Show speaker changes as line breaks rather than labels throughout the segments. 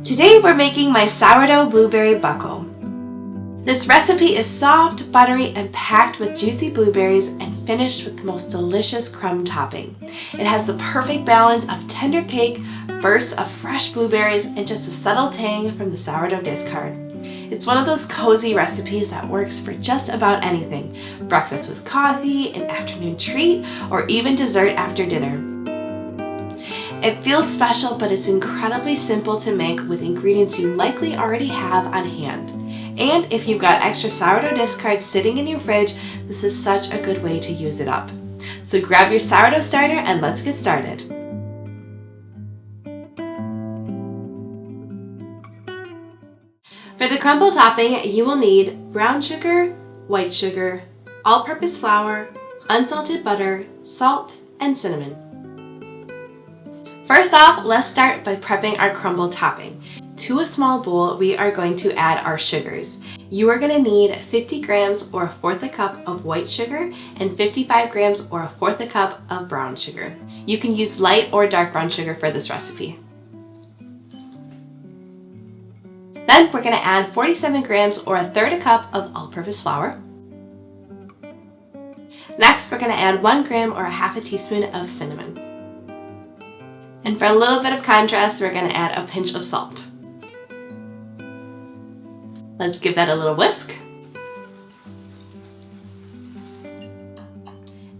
Today we're making my sourdough blueberry buckle. This recipe is soft, buttery, and packed with juicy blueberries and finished with the most delicious crumb topping. It has the perfect balance of tender cake, bursts of fresh blueberries, and just a subtle tang from the sourdough discard. It's one of those cozy recipes that works for just about anything. Breakfast with coffee, an afternoon treat, or even dessert after dinner. It feels special, but it's incredibly simple to make with ingredients you likely already have on hand. And if you've got extra sourdough discards sitting in your fridge, this is such a good way to use it up. So grab your sourdough starter and let's get started. For the crumble topping, you will need brown sugar, white sugar, all-purpose flour, unsalted butter, salt, and cinnamon. First off, let's start by prepping our crumble topping. To a small bowl, we are going to add our sugars. You are going to need 50 grams or 1/4 cup of white sugar and 55 grams or 1/4 cup of brown sugar. You can use light or dark brown sugar for this recipe. Then we're going to add 47 grams or 1/3 cup of all-purpose flour. Next, we're going to add 1 gram or 1/2 teaspoon of cinnamon. And for a little bit of contrast, we're going to add a pinch of salt. Let's give that a little whisk.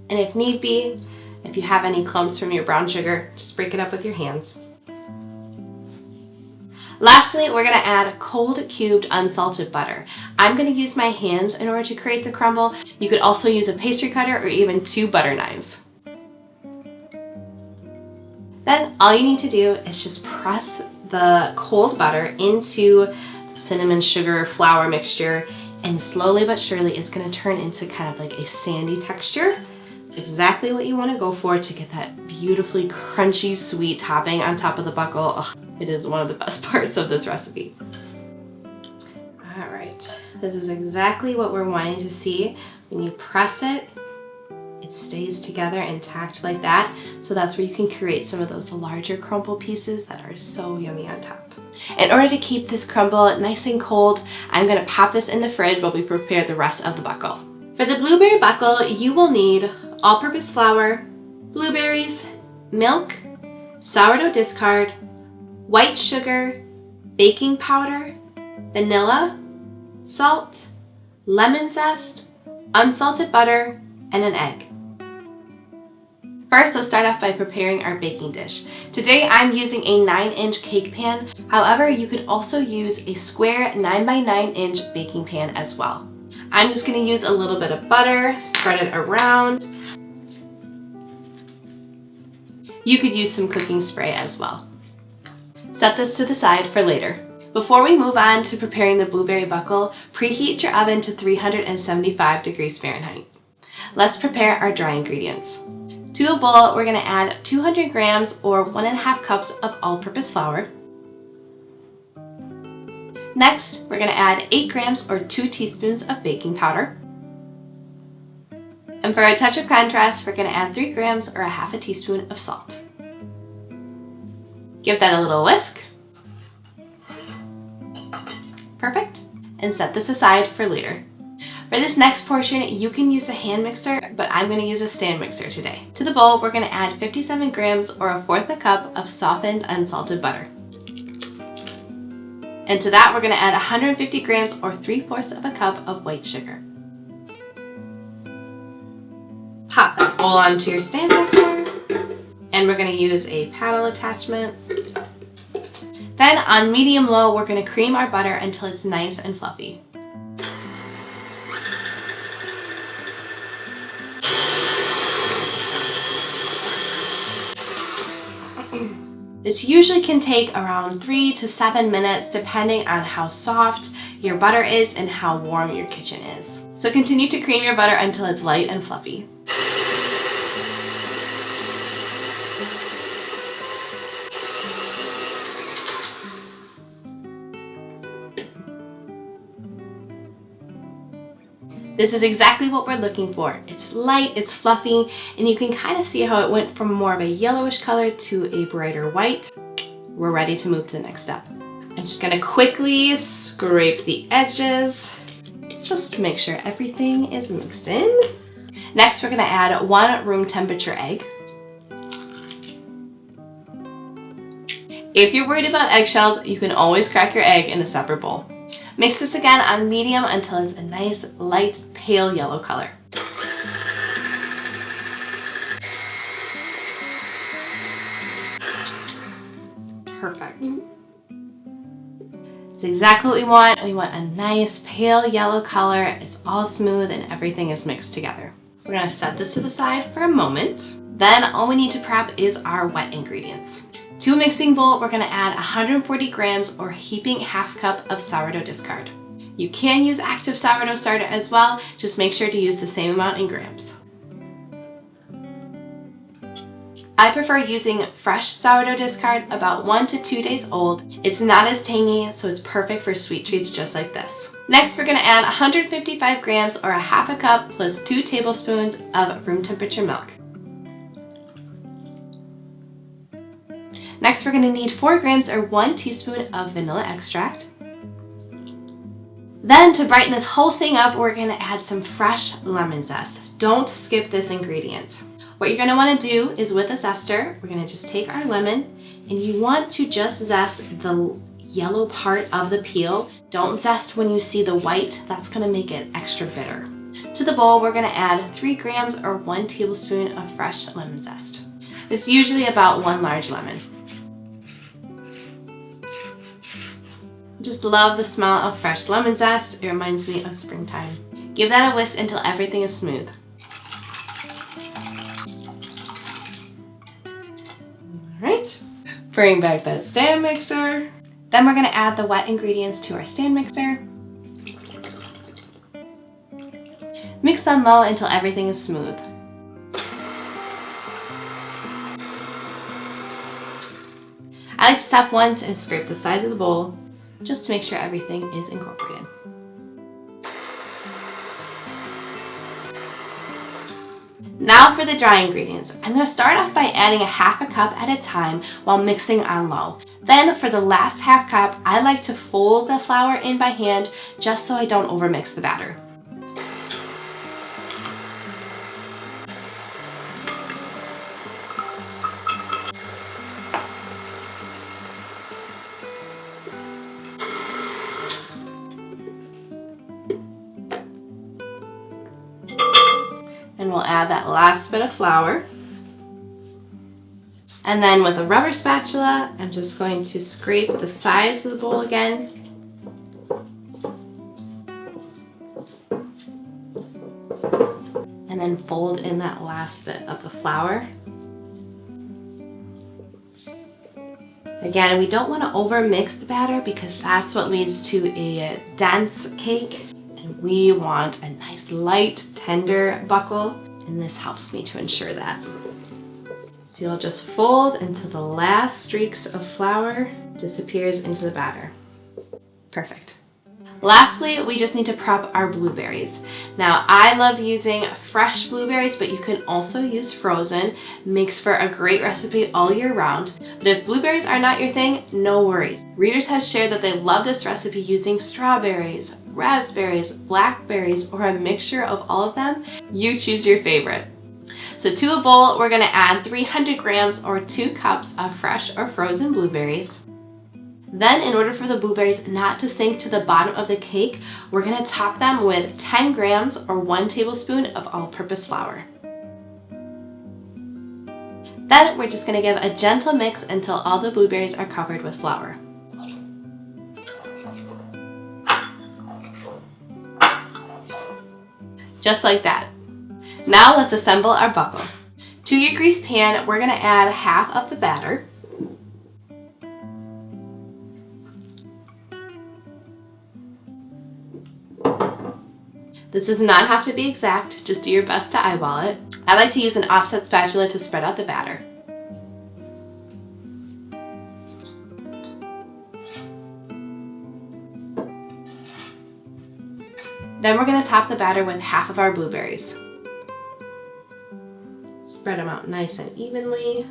And if need be, if you have any clumps from your brown sugar, just break it up with your hands. Lastly, we're going to add cold cubed unsalted butter. I'm going to use my hands in order to create the crumble. You could also use a pastry cutter or even 2 butter knives. Then all you need to do is just press the cold butter into the cinnamon sugar flour mixture, and slowly but surely it's going to turn into kind of like a sandy texture. It's exactly what you want to go for to get that beautifully crunchy sweet topping on top of the buckle. Oh, it is one of the best parts of this recipe. All right, this is exactly what we're wanting to see. When you press it, it stays together intact like that. So that's where you can create some of those larger crumble pieces that are so yummy on top. In order to keep this crumble nice and cold, I'm going to pop this in the fridge while we prepare the rest of the buckle. For the blueberry buckle, you will need all-purpose flour, blueberries, milk, sourdough discard, white sugar, baking powder, vanilla, salt, lemon zest, unsalted butter, and an egg. First, let's start off by preparing our baking dish. Today I'm using a 9-inch cake pan. However, you could also use a square 9x9-inch baking pan as well. I'm just going to use a little bit of butter, spread it around. You could use some cooking spray as well. Set this to the side for later. Before we move on to preparing the blueberry buckle, preheat your oven to 375 degrees Fahrenheit. Let's prepare our dry ingredients. To a bowl, we're going to add 200 grams or 1.5 cups of all-purpose flour. Next, we're going to add 8 grams or 2 teaspoons of baking powder. And for a touch of contrast, we're going to add 3 grams or 1/2 teaspoon of salt. Give that a little whisk. Perfect. And set this aside for later. For this next portion, you can use a hand mixer, but I'm going to use a stand mixer today. To the bowl, we're going to add 57 grams or 1/4 cup of softened unsalted butter. And to that, we're going to add 150 grams or 3/4 cup of white sugar. Pop that bowl onto your stand mixer, and we're going to use a paddle attachment. Then on medium-low, we're going to cream our butter until it's nice and fluffy. This usually can take around 3 to 7 minutes depending on how soft your butter is and how warm your kitchen is. So continue to cream your butter until it's light and fluffy. This is exactly what we're looking for. It's light, it's fluffy, and you can kind of see how it went from more of a yellowish color to a brighter white. We're ready to move to the next step. I'm just gonna quickly scrape the edges just to make sure everything is mixed in. Next, we're gonna add 1 room temperature egg. If you're worried about eggshells, you can always crack your egg in a separate bowl. Mix this again on medium until it's a nice light pale yellow color. Perfect. It's exactly what we want. We want a nice pale yellow color. It's all smooth and everything is mixed together. We're gonna set this to the side for a moment. Then all we need to prep is our wet ingredients. To a mixing bowl, we're gonna add 140 grams or heaping half cup of sourdough discard. You can use active sourdough starter as well, just make sure to use the same amount in grams. I prefer using fresh sourdough discard, about 1 to 2 days old. It's not as tangy, so it's perfect for sweet treats just like this. Next, we're gonna add 155 grams or a half a cup plus 2 tablespoons of room temperature milk. Next, we're gonna need 4 grams or 1 teaspoon of vanilla extract. Then to brighten this whole thing up, we're gonna add some fresh lemon zest. Don't skip this ingredient. What you're gonna wanna do is with a zester, we're gonna just take our lemon and you want to just zest the yellow part of the peel. Don't zest when you see the white, that's gonna make it extra bitter. To the bowl, we're gonna add 3 grams or 1 tablespoon of fresh lemon zest. It's usually about 1 large lemon. Just love the smell of fresh lemon zest. It reminds me of springtime. Give that a whisk until everything is smooth. Alright, bring back that stand mixer. Then we're gonna add the wet ingredients to our stand mixer. Mix them low until everything is smooth. I like to stop once and scrape the sides of the bowl just to make sure everything is incorporated. Now for the dry ingredients. I'm going to start off by adding a half a cup at a time while mixing on low. Then for the last half cup, I like to fold the flour in by hand just so I don't overmix the batter. And we'll add that last bit of flour. And then with a rubber spatula, I'm just going to scrape the sides of the bowl again. And then fold in that last bit of the flour. Again, we don't want to overmix the batter because that's what leads to a dense cake. And we want a nice light, tender buckle, and this helps me to ensure that. So you'll just fold until the last streaks of flour disappears into the batter. Perfect. Lastly, we just need to prep our blueberries. Now, I love using fresh blueberries, but you can also use frozen. Makes for a great recipe all year round. But if blueberries are not your thing, no worries. Readers have shared that they love this recipe using strawberries, raspberries, blackberries, or a mixture of all of them. You choose your favorite. So to a bowl, we're gonna add 300 grams or 2 cups of fresh or frozen blueberries. Then in order for the blueberries not to sink to the bottom of the cake, we're gonna top them with 10 grams or 1 tablespoon of all-purpose flour. Then we're just gonna give a gentle mix until all the blueberries are covered with flour. Just like that. Now let's assemble our buckle. To your greased pan, we're gonna add half of the batter. This does not have to be exact, just do your best to eyeball it. I like to use an offset spatula to spread out the batter. Then we're going to top the batter with half of our blueberries. Spread them out nice and evenly.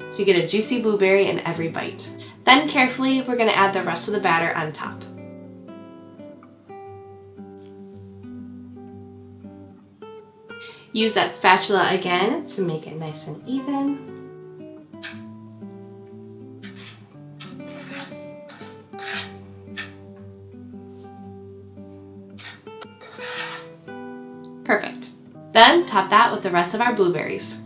so you get a juicy blueberry in every bite. Then carefully, we're going to add the rest of the batter on top. Use that spatula again to make it nice and even. Perfect. Then top that with the rest of our blueberries.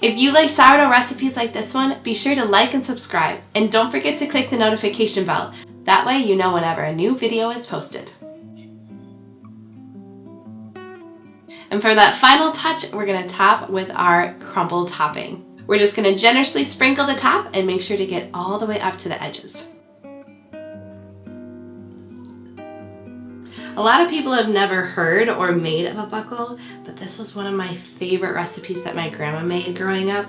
If you like sourdough recipes like this one, be sure to like and subscribe, and don't forget to click the notification bell. That way you know whenever a new video is posted. And for that final touch, we're going to top with our crumble topping. We're just going to generously sprinkle the top and make sure to get all the way up to the edges. A lot of people have never heard or made of a buckle, but this was one of my favorite recipes that my grandma made growing up.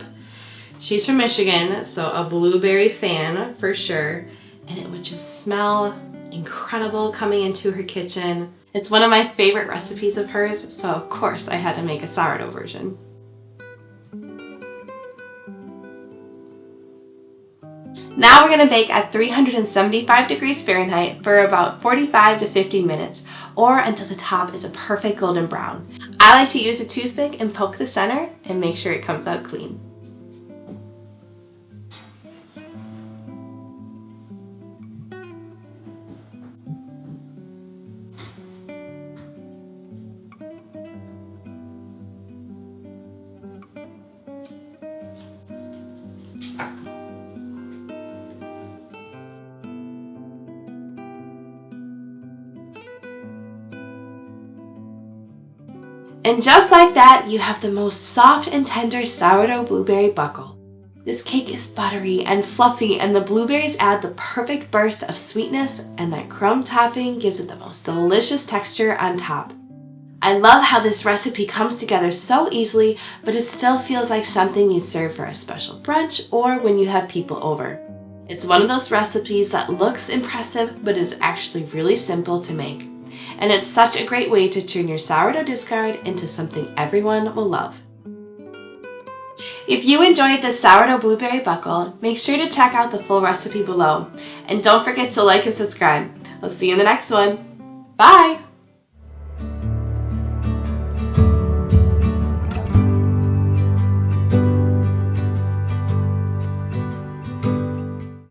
She's from Michigan, so a blueberry fan for sure, and it would just smell incredible coming into her kitchen. It's one of my favorite recipes of hers, so of course I had to make a sourdough version. Now we're going to bake at 375 degrees Fahrenheit for about 45 to 50 minutes, or until the top is a perfect golden brown. I like to use a toothpick and poke the center and make sure it comes out clean. And just like that, you have the most soft and tender sourdough blueberry buckle. This cake is buttery and fluffy, and the blueberries add the perfect burst of sweetness, and that crumb topping gives it the most delicious texture on top. I love how this recipe comes together so easily, but it still feels like something you'd serve for a special brunch or when you have people over. It's one of those recipes that looks impressive, but is actually really simple to make. And it's such a great way to turn your sourdough discard into something everyone will love. If you enjoyed this sourdough blueberry buckle, make sure to check out the full recipe below. And don't forget to like and subscribe. I'll see you in the next one. Bye!